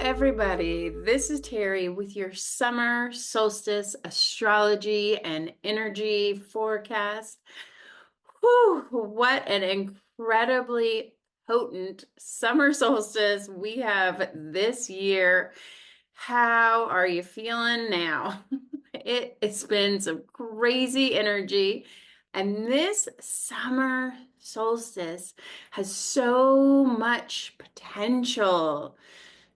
everybody. This is Terry with your summer solstice astrology and energy forecast. Whew, what an incredibly potent summer solstice we have this year. How are you feeling now? It's been some crazy energy, and this summer solstice has so much potential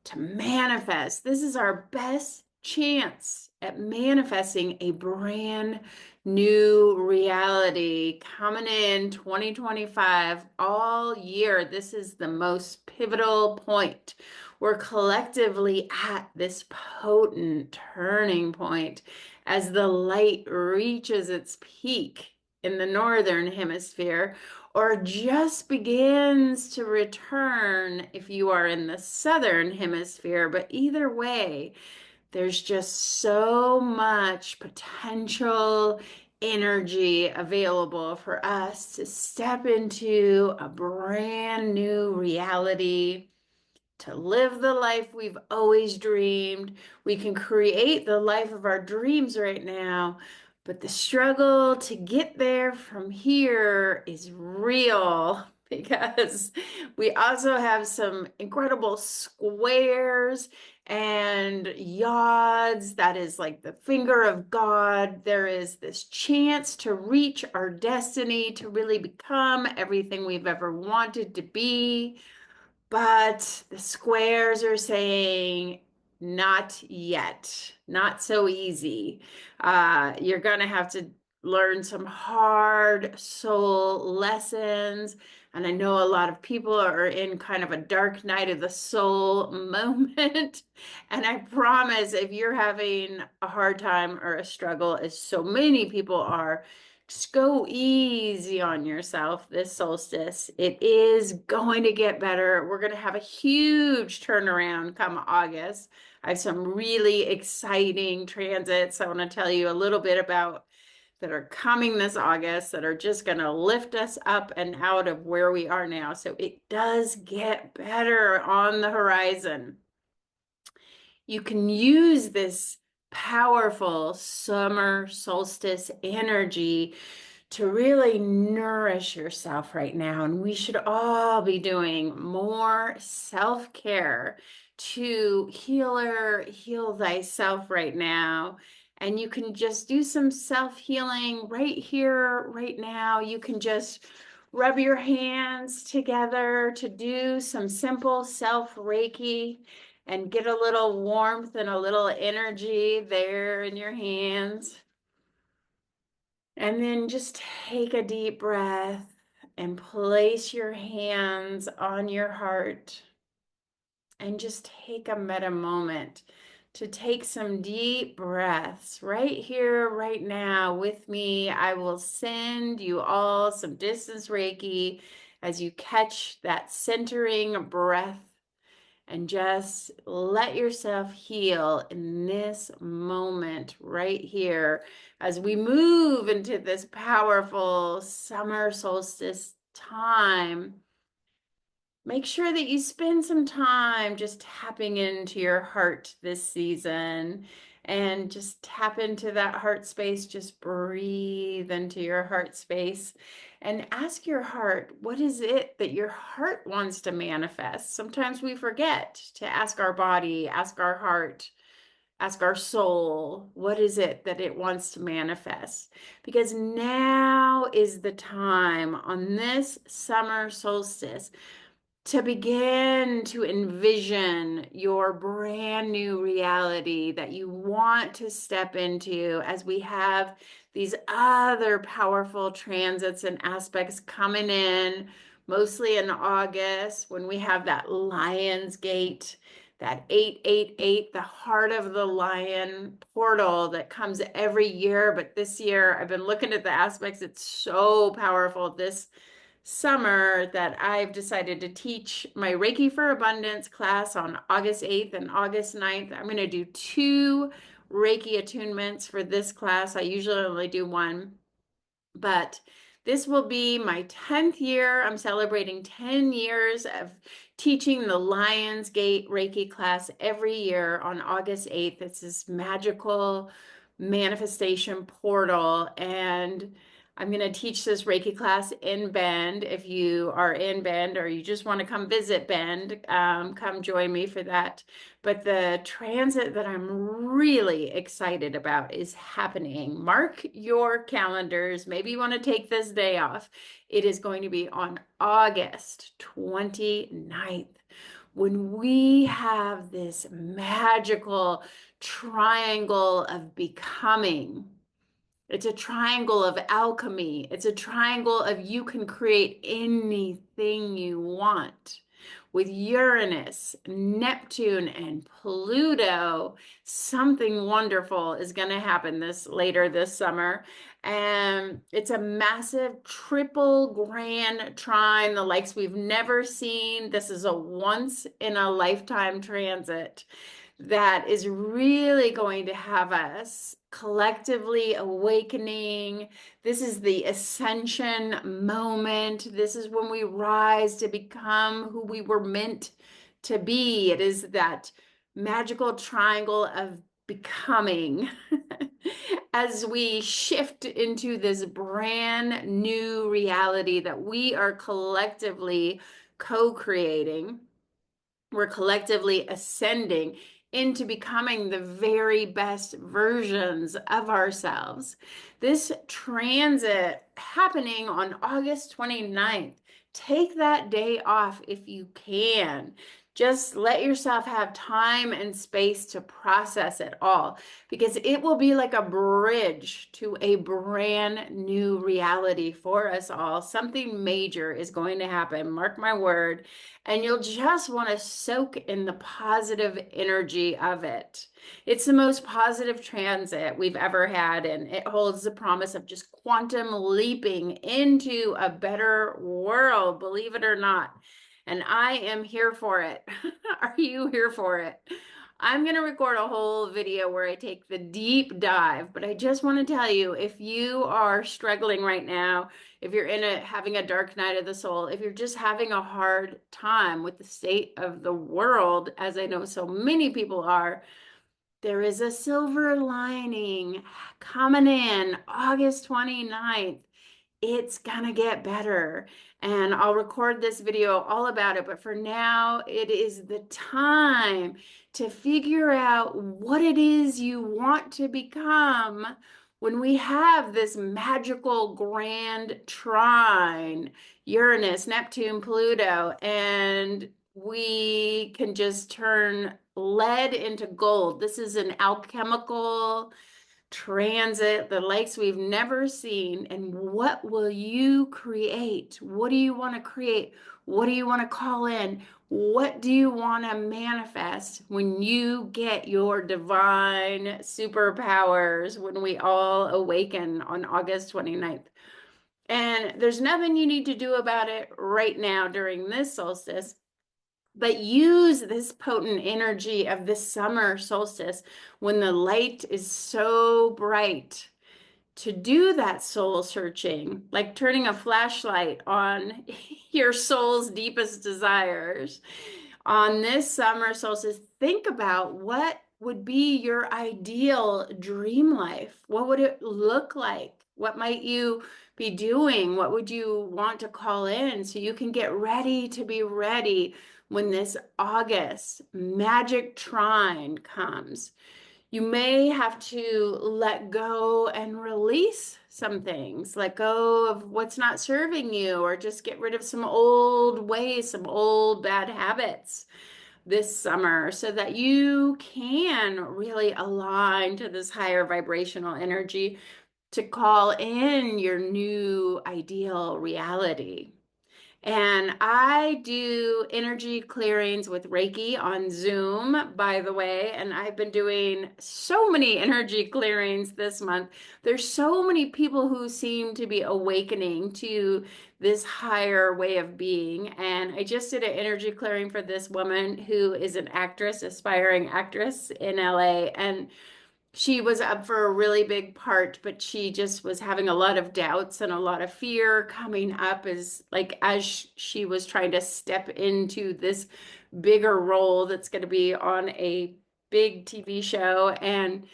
to manifest. This is our best chance at manifesting a brand new reality coming in 2025 all year. This is the most pivotal point. We're collectively at this potent turning point as the light reaches its peak in the northern hemisphere, or just begins to return if you are in the southern hemisphere. But either way, there's just so much potential energy available for us to step into a brand new reality, to live the life we've always dreamed. We can create the life of our dreams right now, but the struggle to get there from here is real because we also have some incredible squares and yods. That is like the finger of God. There is this chance to reach our destiny, to really become everything we've ever wanted to be. But the squares are saying, not yet, not so easy. You're going to have to learn some hard soul lessons. And I know a lot of people are in kind of a dark night of the soul moment. And I promise, if you're having a hard time or a struggle, as so many people are, just go easy on yourself this solstice. It is going to get better. We're going to have a huge turnaround come August. I have some really exciting transits I want to tell you a little bit about that are coming this August that are just going to lift us up and out of where we are now. So it does get better on the horizon. You can use this powerful summer solstice energy to really nourish yourself right now. And we should all be doing more self-care to heal thyself right now. And you can just do some self-healing right here, right now. You can just rub your hands together to do some simple self-Reiki and get a little warmth and a little energy there in your hands. And then just take a deep breath and place your hands on your heart and just take a meta moment to take some deep breaths right here, right now with me. I will send you all some distance Reiki as you catch that centering breath and just let yourself heal in this moment right here as we move into this powerful summer solstice time. Make sure that you spend some time just tapping into your heart this season and just tap into that heart space. Just breathe into your heart space and ask your heart, what is it that your heart wants to manifest? Sometimes we forget to ask our body, ask our heart, ask our soul, what is it that it wants to manifest? Because now is the time on this summer solstice to begin to envision your brand new reality that you want to step into as we have these other powerful transits and aspects coming in, mostly in August, when we have that LIONSGATE, that 888, the heart of the lion portal that comes every year. But this year, I've been looking at the aspects. It's so powerful this summer that I've decided to teach my Reiki for Abundance class on August 8th and August 9th. I'm going to do 2 Reiki attunements for this class. I usually only do one, but This will be my 10th year. I'm celebrating 10 years of teaching the LIONSGATE Reiki class every year on August 8th. It's this magical manifestation portal, and I'm going to teach this Reiki class in Bend. If you are in Bend or you just want to come visit Bend, come join me for that. But the transit that I'm really excited about is happening. Mark your calendars. Maybe you want to take this day off. It is going to be on August 29th when we have this magical triangle of becoming. It's a triangle of alchemy. It's a triangle of you can create anything you want. With Uranus, Neptune, and Pluto, something wonderful is going to happen later this summer. And it's a massive triple grand trine, the likes we've never seen. This is a once in a lifetime transit that is really going to have us collectively awakening. This is the ascension moment. This is when we rise to become who we were meant to be. It is that magical triangle of becoming as we shift into this brand new reality that we are collectively co-creating. We're collectively ascending into becoming the very best versions of ourselves. This transit happening on August 29th. Take that day off if you can. Just let yourself have time and space to process it all, because it will be like a bridge to a brand new reality for us all. Something major is going to happen, mark my word, and you'll just want to soak in the positive energy of it. It's the most positive transit we've ever had, and it holds the promise of just quantum leaping into a better world, believe it or not. And I am here for it. Are you here for it? I'm going to record a whole video where I take the deep dive, but I just want to tell you, if you are struggling right now, if you're having a dark night of the soul, if you're just having a hard time with the state of the world, as I know so many people are, there is a silver lining coming in August 29th. It's gonna get better. And I'll record this video all about it. But for now, it is the time to figure out what it is you want to become when we have this magical grand trine, Uranus, Neptune, Pluto, and we can just turn lead into gold. This is an alchemical transit, the likes we've never seen. And what will you create? What do you want to create? What do you want to call in? What do you want to manifest when you get your divine superpowers, when we all awaken on August 29th? And there's nothing you need to do about it right now during this solstice. But use this potent energy of this summer solstice when the light is so bright to do that soul searching, like turning a flashlight on your soul's deepest desires. On this summer solstice, think about what would be your ideal dream life. What would it look like? What might you be doing? What would you want to call in so you can get ready to be ready when this August magic trine comes? You may have to let go and release some things, let go of what's not serving you, or just get rid of some old ways, some old bad habits this summer so that you can really align to this higher vibrational energy to call in your new ideal reality. And I do energy clearings with Reiki on Zoom, by the way, and I've been doing so many energy clearings this month. There's so many people who seem to be awakening to this higher way of being. And I just did an energy clearing for this woman who is an actress, aspiring actress in LA. And she was up for a really big part, but she just was having a lot of doubts and a lot of fear coming up as she was trying to step into this bigger role that's going to be on a big TV show. And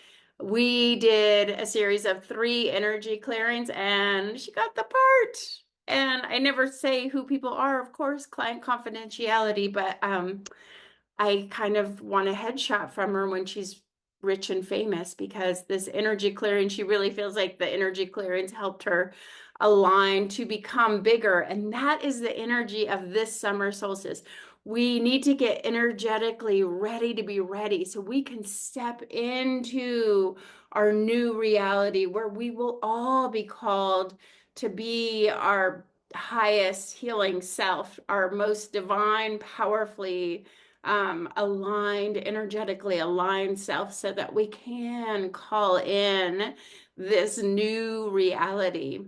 we did a series of 3 energy clearings, and she got the part. And I never say who people are, of course, client confidentiality, but I kind of want a headshot from her when she's rich and famous, because this energy clearing, she really feels like the energy clearings helped her align to become bigger. And that is the energy of this summer solstice. We need to get energetically ready to be ready so we can step into our new reality where we will all be called to be our highest healing self, our most divine, powerfully aligned, energetically aligned self, so that we can call in this new reality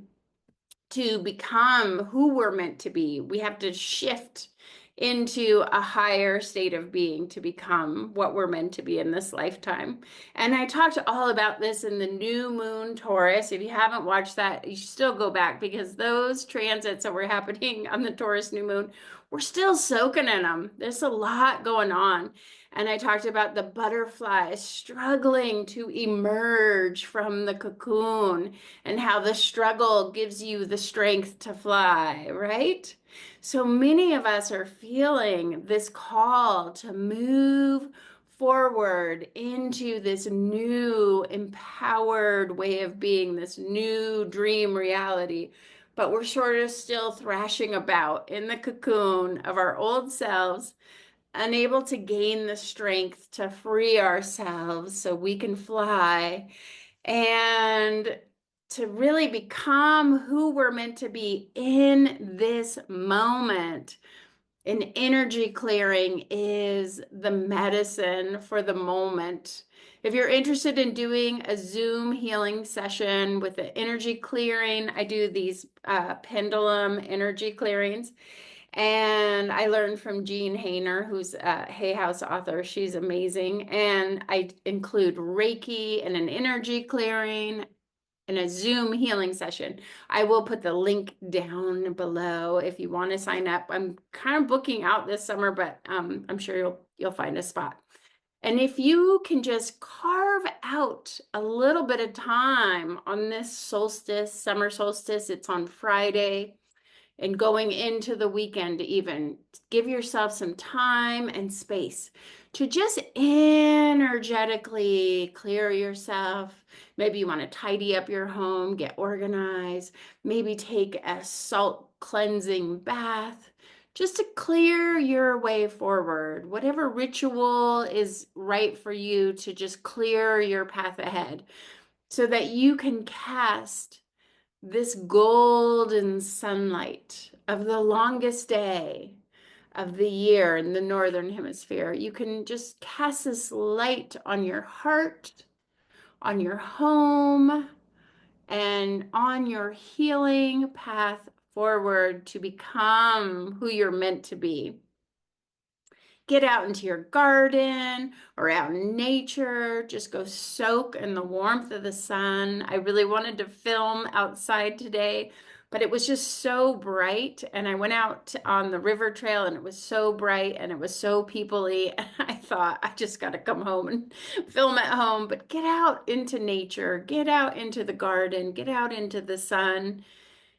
to become who we're meant to be. We have to shift into a higher state of being to become what we're meant to be in this lifetime. And I talked all about this in the new moon Taurus. If you haven't watched that, you should still go back, because those transits that were happening on the Taurus new moon, we're still soaking in them. There's a lot going on. And I talked about the butterflies struggling to emerge from the cocoon, and how the struggle gives you the strength to fly, right? So many of us are feeling this call to move forward into this new empowered way of being, this new dream reality. But we're sort of still thrashing about in the cocoon of our old selves, unable to gain the strength to free ourselves so we can fly and to really become who we're meant to be in this moment. An energy clearing is the medicine for the moment. If you're interested in doing a Zoom healing session with the energy clearing, I do these pendulum energy clearings. And I learned from Jean Hainer, who's a Hay House author. She's amazing. And I include Reiki and an energy clearing and a Zoom healing session. I will put the link down below if you want to sign up. I'm kind of booking out this summer, but I'm sure you'll find a spot. And if you can just carve out a little bit of time on this solstice, summer solstice, it's on Friday, and going into the weekend, even give yourself some time and space to just energetically clear yourself. Maybe you want to tidy up your home, get organized, maybe take a salt cleansing bath, just to clear your way forward. Whatever ritual is right for you to just clear your path ahead, so that you can cast this golden sunlight of the longest day of the year in the northern hemisphere. You can just cast this light on your heart, on your home, and on your healing path forward to become who you're meant to be. Get out into your garden or out in nature. Just go soak in the warmth of the sun. I really wanted to film outside today, but it was just so bright. And I went out on the river trail and it was so bright and it was so people-y. And I thought, I just got to come home and film at home. But get out into nature, get out into the garden, get out into the sun.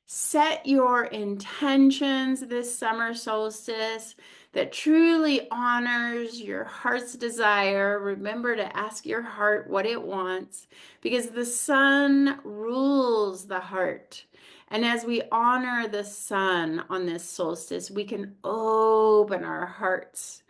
Set your intentions this summer solstice that truly honors your heart's desire. Remember to ask your heart what it wants, because the sun rules the heart. And as we honor the sun on this solstice, we can open our hearts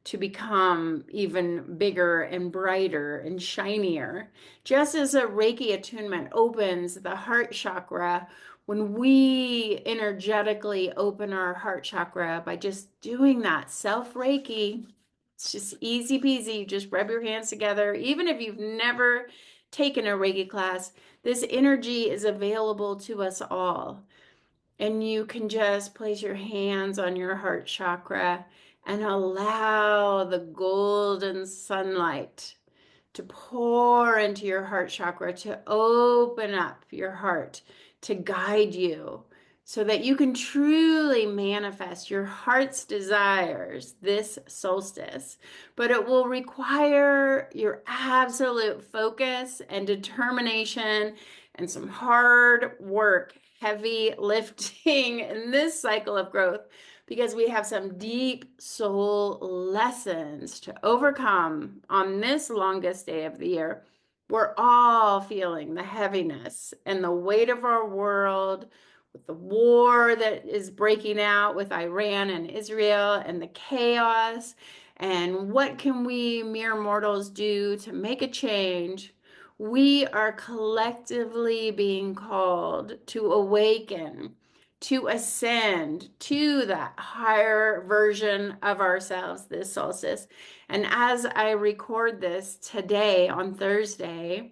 to become even bigger and brighter and shinier. Just as a Reiki attunement opens the heart chakra, when we energetically open our heart chakra by just doing that self Reiki, it's just easy peasy. You just rub your hands together. Even if you've never taken a Reiki class, this energy is available to us all. And you can just place your hands on your heart chakra and allow the golden sunlight to pour into your heart chakra, to open up your heart, to guide you so that you can truly manifest your heart's desires this solstice. But it will require your absolute focus and determination and some hard work, heavy lifting in this cycle of growth, because we have some deep soul lessons to overcome on this longest day of the year. We're all feeling the heaviness and the weight of our world with the war that is breaking out with Iran and Israel and the chaos. And what can we mere mortals do to make a change? We are collectively being called to awaken, to ascend to that higher version of ourselves this solstice. And as I record this today on Thursday,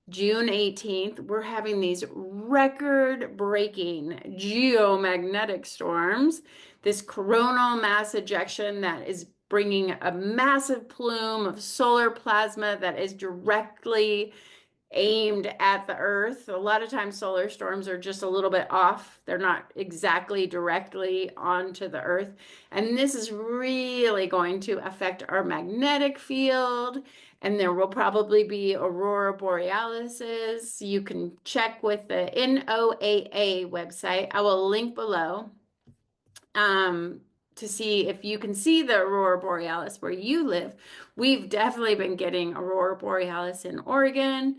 June 18th, we're having these record-breaking geomagnetic storms, this coronal mass ejection that is bringing a massive plume of solar plasma that is directly aimed at the earth. A lot of times solar storms are just a little bit off. They're not exactly directly onto the earth. And this is really going to affect our magnetic field. And there will probably be aurora borealises. You can check with the NOAA website. I will link below to see if you can see the aurora borealis where you live. We've definitely been getting aurora borealis in Oregon.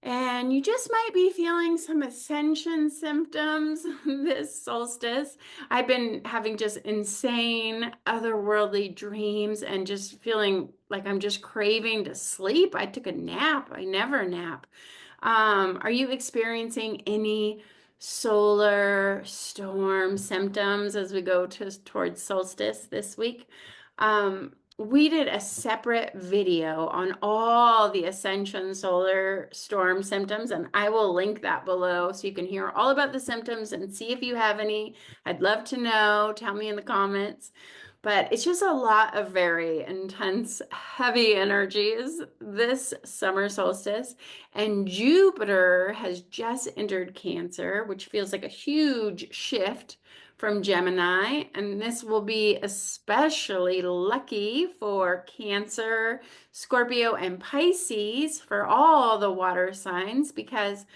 And you just might be feeling some ascension symptoms this solstice. I've been having just insane otherworldly dreams and just feeling like I'm just craving to sleep. I took a nap. I never nap. Are you experiencing any solar storm symptoms as we go towards solstice this week? We did a separate video on all the Ascension solar storm symptoms, and I will link that below so you can hear all about the symptoms and see if you have any. I'd love to know. Tell me in the comments. But it's just a lot of very intense, heavy energies this summer solstice. And Jupiter has just entered Cancer, which feels like a huge shift from Gemini. And this will be especially lucky for Cancer, Scorpio, and Pisces, for all the water signs, because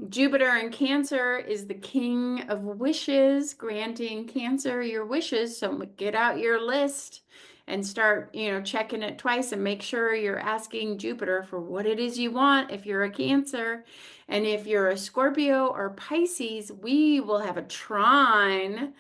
Jupiter in Cancer is the king of wishes, granting Cancer your wishes. So get out your list and start, checking it twice and make sure you're asking Jupiter for what it is you want if you're a Cancer. And if you're a Scorpio or Pisces, we will have a trine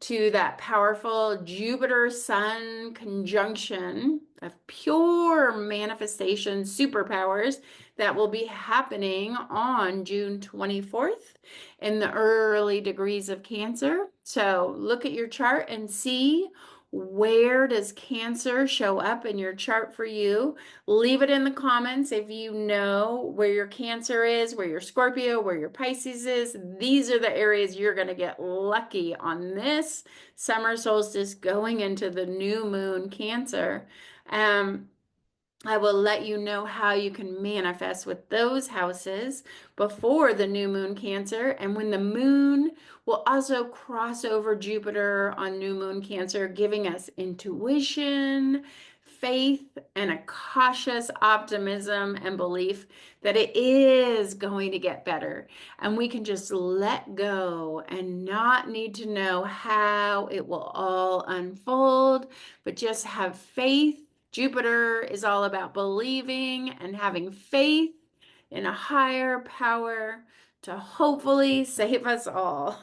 to that powerful Jupiter-Sun conjunction of pure manifestation superpowers that will be happening on June 24th in the early degrees of Cancer. So look at your chart and see, where does Cancer show up in your chart for you? Leave it in the comments if you know where your Cancer is, where your Scorpio, where your Pisces is. These are the areas you're going to get lucky on this summer solstice going into the new moon Cancer. I will let you know how you can manifest with those houses before the new moon Cancer. And when the moon will also cross over Jupiter on new moon Cancer, giving us intuition, faith, and a cautious optimism and belief that it is going to get better. And we can just let go and not need to know how it will all unfold, but just have faith. Jupiter is all about believing and having faith in a higher power to hopefully save us all.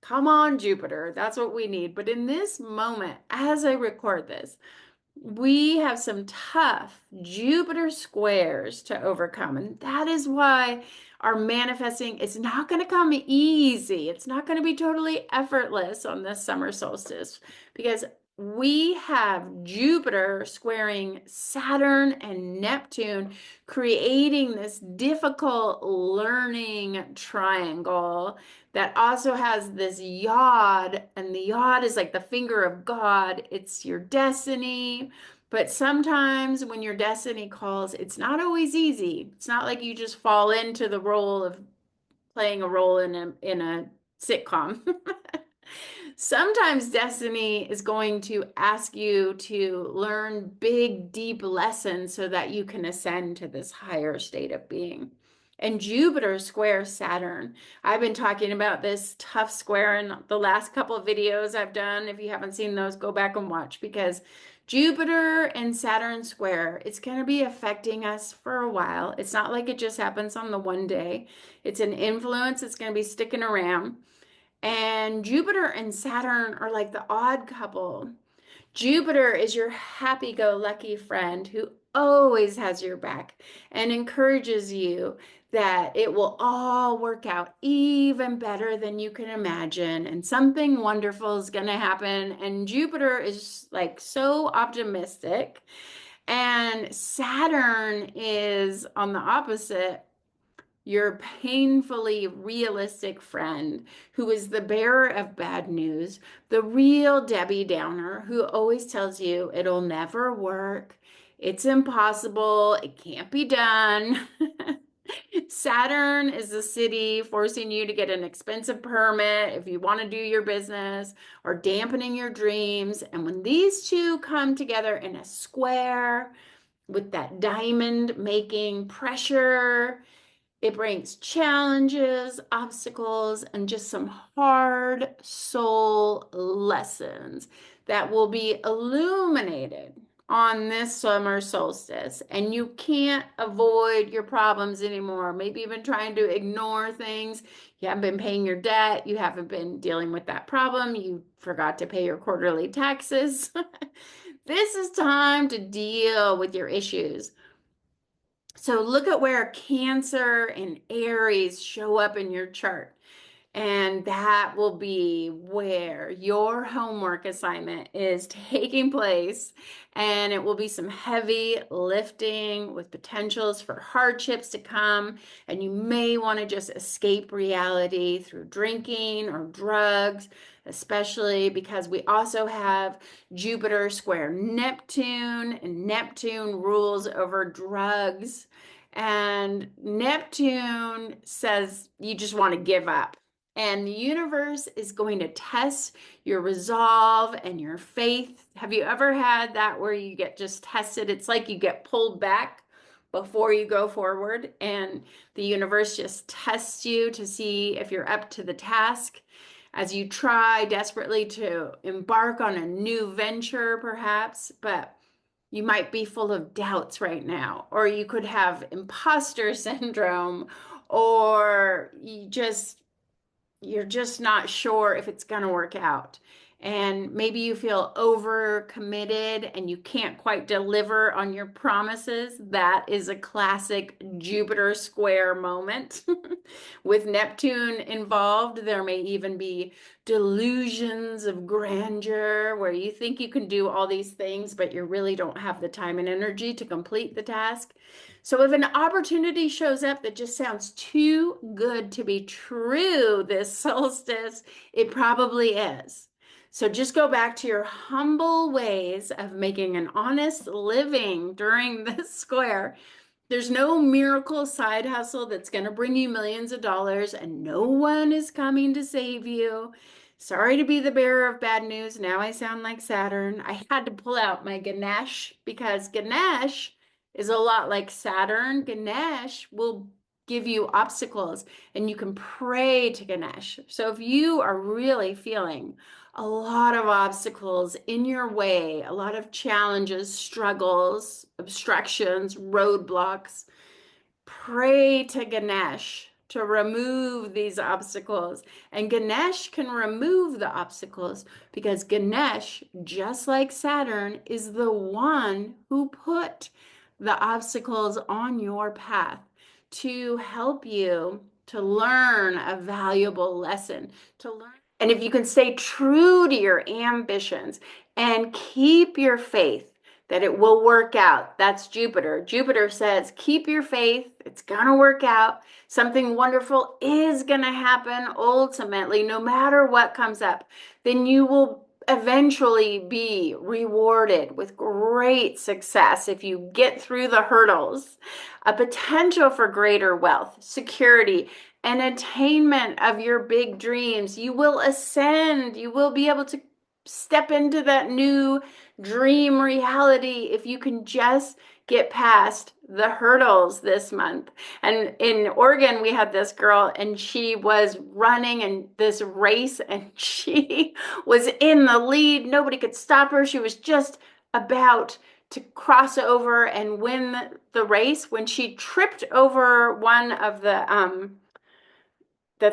Come on, Jupiter. That's what we need. But in this moment, as I record this, we have some tough Jupiter squares to overcome. And that is why our manifesting is not going to come easy. It's not going to be totally effortless on this summer solstice, because we have Jupiter squaring Saturn and Neptune, creating this difficult learning triangle that also has this yod, and the yod is like the finger of God. It's your destiny. But sometimes when your destiny calls, it's not always easy. It's not like you just fall into the role of playing a role in a sitcom. Sometimes destiny is going to ask you to learn big, deep lessons so that you can ascend to this higher state of being. And Jupiter squares Saturn. I've been talking about this tough square in the last couple of videos I've done. If you haven't seen those, go back and watch, because Jupiter and Saturn square, it's going to be affecting us for a while. It's not like it just happens on the one day. It's an influence. It's going to be sticking around. And Jupiter and Saturn are like the odd couple. Jupiter is your happy-go-lucky friend who always has your back and encourages you that it will all work out even better than you can imagine, and something wonderful is going to happen. And Jupiter is like so optimistic, and Saturn is on the opposite, your painfully realistic friend who is the bearer of bad news, the real Debbie Downer who always tells you it'll never work, it's impossible, it can't be done. Saturn is the city forcing you to get an expensive permit if you want to do your business, or dampening your dreams. And when these two come together in a square with that diamond making pressure, it brings challenges, obstacles, and just some hard soul lessons that will be illuminated on this summer solstice. And you can't avoid your problems anymore. Maybe you've been trying to ignore things. You haven't been paying your debt. You haven't been dealing with that problem. You forgot to pay your quarterly taxes. This is time to deal with your issues. So look at where Cancer and Aries show up in your chart. And that will be where your homework assignment is taking place. And it will be some heavy lifting with potentials for hardships to come. And you may want to just escape reality through drinking or drugs, especially because we also have Jupiter square Neptune, and Neptune rules over drugs. And Neptune says you just want to give up. And the universe is going to test your resolve and your faith. Have you ever had that where you get just tested? It's like you get pulled back before you go forward, and the universe just tests you to see if you're up to the task as you try desperately to embark on a new venture, perhaps. But you might be full of doubts right now, or you could have imposter syndrome, or you're just not sure if it's going to work out. And maybe you feel overcommitted and you can't quite deliver on your promises. That is a classic Jupiter square moment. With Neptune involved, there may even be delusions of grandeur where you think you can do all these things, but you really don't have the time and energy to complete the task. So if an opportunity shows up that just sounds too good to be true this solstice, it probably is. So just go back to your humble ways of making an honest living during this square. There's no miracle side hustle that's going to bring you millions of dollars, and no one is coming to save you. Sorry to be the bearer of bad news. Now I sound like Saturn. I had to pull out my Ganesh because Ganesh is a lot like Saturn. Ganesh will give you obstacles, and you can pray to Ganesh. So if you are really feeling a lot of obstacles in your way, a lot of challenges, struggles, obstructions, roadblocks, pray to Ganesh to remove these obstacles. And Ganesh can remove the obstacles because Ganesh, just like Saturn, is the one who put the obstacles on your path to help you to learn a valuable lesson, to learn. And if you can stay true to your ambitions and keep your faith that it will work out. That's Jupiter. Jupiter says, keep your faith. It's going to work out. Something wonderful is going to happen ultimately, no matter what comes up. Then you will eventually be rewarded with great success if you get through the hurdles. A potential for greater wealth, security, and attainment of your big dreams. You will ascend. You will be able to step into that new dream reality if you can just get past the hurdles this month. And in Oregon, we had this girl, and she was running in this race, and she was in the lead. Nobody could stop her. She was just about to cross over and win the race when she tripped over one of the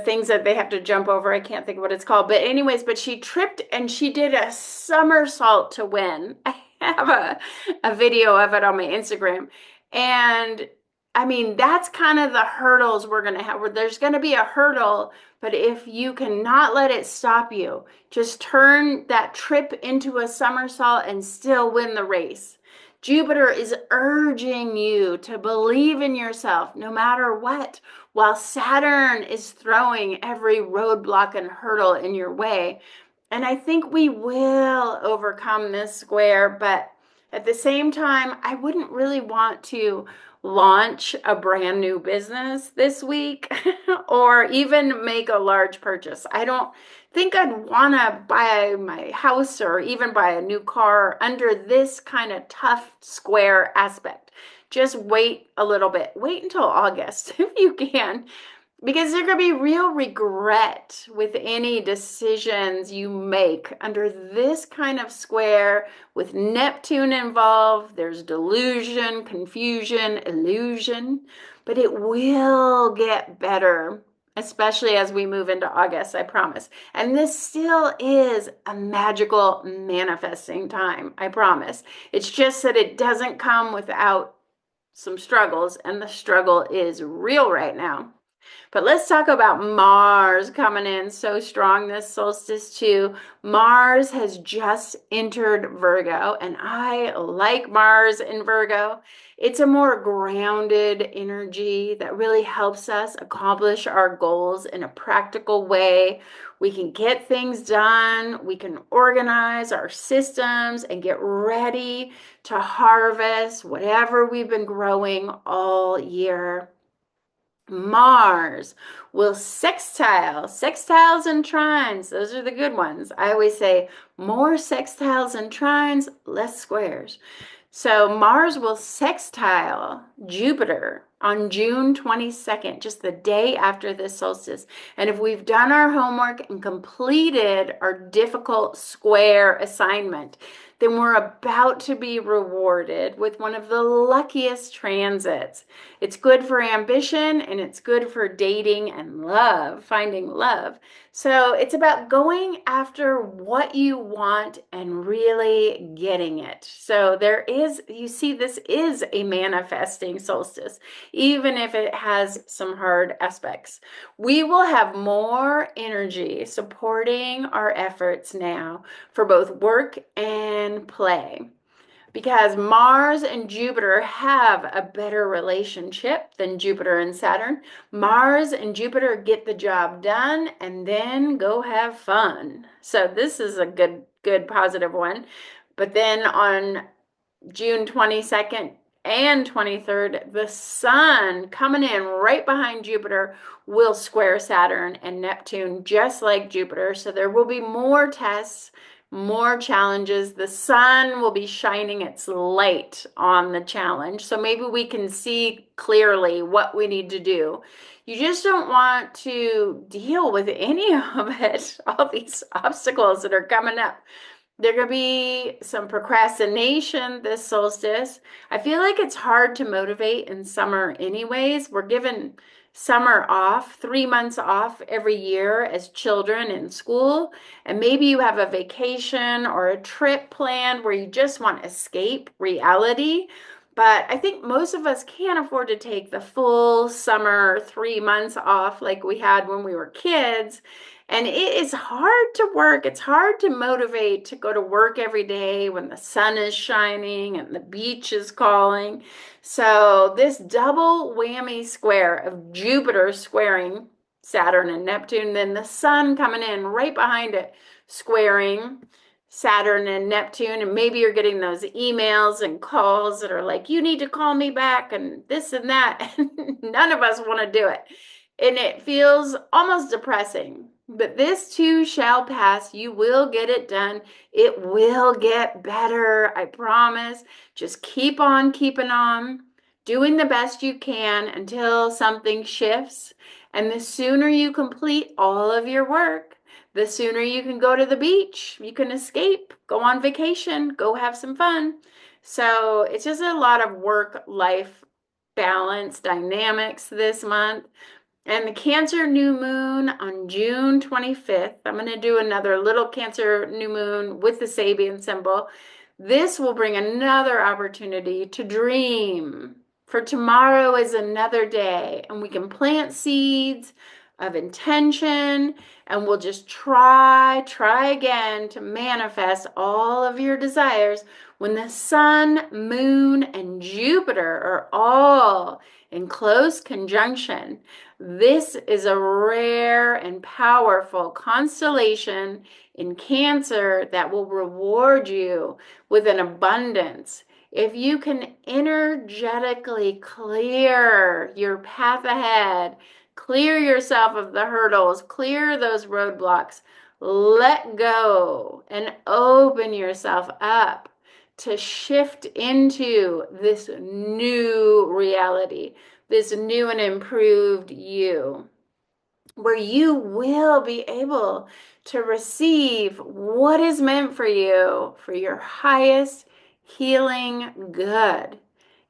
things that they have to jump over. I can't think of what it's called. But anyways, but she tripped and she did a somersault to win. I have a video of it on my Instagram. And I mean, that's kind of the hurdles we're going to have. Where there's going to be a hurdle, but if you cannot let it stop you, just turn that trip into a somersault and still win the race. Jupiter is urging you to believe in yourself no matter what, while Saturn is throwing every roadblock and hurdle in your way. And I think we will overcome this square, but at the same time, I wouldn't really want to launch a brand new business this week or even make a large purchase. I don't think I'd want to buy my house or even buy a new car under this kind of tough square aspect. Just wait a little bit. Wait until August if you can, because there's going to be real regret with any decisions you make under this kind of square with Neptune involved. There's delusion, confusion, illusion, but it will get better, especially as we move into August, I promise. And this still is a magical manifesting time, I promise. It's just that it doesn't come without some struggles, and the struggle is real right now. But let's talk about Mars coming in so strong this solstice too. Mars has just entered Virgo, and I like Mars in Virgo. It's a more grounded energy that really helps us accomplish our goals in a practical way. We can get things done. We can organize our systems and get ready to harvest whatever we've been growing all year. Mars will sextiles and trines. Those are the good ones. I always say more sextiles and trines, less squares. So Mars will sextile Jupiter on June 22nd, just the day after this solstice. And if we've done our homework and completed our difficult square assignment, then we're about to be rewarded with one of the luckiest transits. It's good for ambition and it's good for dating and love, finding love. So it's about going after what you want and really getting it. So there is, you see, this is a manifesting solstice, even if it has some hard aspects. We will have more energy supporting our efforts now for both work and play, because Mars and Jupiter have a better relationship than Jupiter and Saturn. Mars and Jupiter get the job done and then go have fun. So this is a good positive one. But then on June 22nd and 23rd, the sun coming in right behind Jupiter will square Saturn and Neptune, just like Jupiter. So there will be more tests, more challenges. The sun will be shining its light on the challenge. So maybe we can see clearly what we need to do. You just don't want to deal with any of it, all these obstacles that are coming up. There going to be some procrastination this solstice. I feel like it's hard to motivate in summer anyways. We're given summer off, 3 months off every year as children in school. And maybe you have a vacation or a trip planned where you just want to escape reality. But I think most of us can't afford to take the full summer 3 months off like we had when we were kids. And it is hard to work. It's hard to motivate to go to work every day when the sun is shining and the beach is calling. So, this double whammy square of Jupiter squaring Saturn and Neptune, then the sun coming in right behind it, squaring Saturn and Neptune. And maybe you're getting those emails and calls that are like, you need to call me back and this and that. And none of us want to do it. And it feels almost depressing. But this too shall pass. You will get it done. It will get better. I promise. Just keep on keeping on, doing the best you can until something shifts. And the sooner you complete all of your work, the sooner you can go to the beach, you can escape, go on vacation, go have some fun. So it's just a lot of work-life balance dynamics this month. And the Cancer new moon on June 25th, I'm going to do another little Cancer new moon with the Sabian symbol. This will bring another opportunity to dream. For tomorrow is another day, and we can plant seeds of intention, and we'll just try again to manifest all of your desires when the sun, moon, and Jupiter are all in close conjunction. This is a rare and powerful constellation in Cancer that will reward you with an abundance. If you can energetically clear your path ahead, clear yourself of the hurdles, clear those roadblocks, let go and open yourself up to shift into this new reality, this new and improved you, where you will be able to receive what is meant for you for your highest healing good.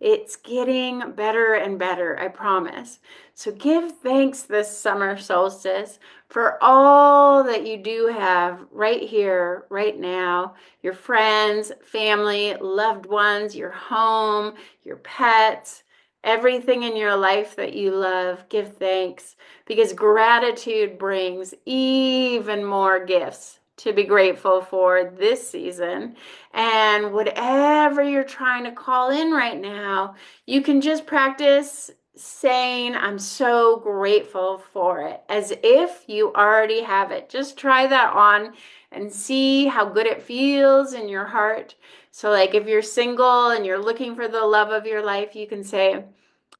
It's getting better and better, I promise. So give thanks this summer solstice for all that you do have right here, right now. Your friends, family, loved ones, your home, your pets, everything in your life that you love. Give thanks, because gratitude brings even more gifts to be grateful for this season. And whatever you're trying to call in right now, you can just practice saying, I'm so grateful for it, as if you already have it. Just try that on and see how good it feels in your heart. So, like, if you're single and you're looking for the love of your life, you can say,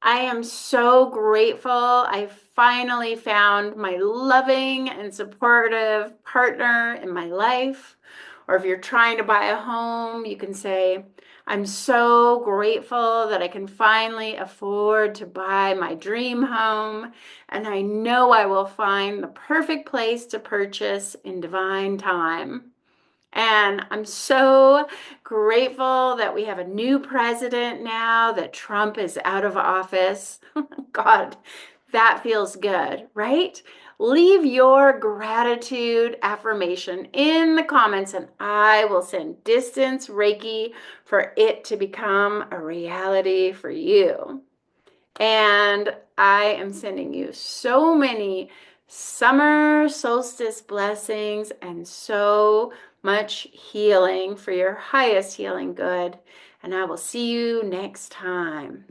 I am so grateful I finally found my loving and supportive partner in my life. Or if you're trying to buy a home, you can say, I'm so grateful that I can finally afford to buy my dream home, and I know I will find the perfect place to purchase in divine time. And I'm so grateful that we have a new president now, that Trump is out of office. God, that feels good, right? Leave your gratitude affirmation in the comments, and I will send distance Reiki for it to become a reality for you. And I am sending you so many summer solstice blessings and so much healing for your highest healing good. And I will see you next time.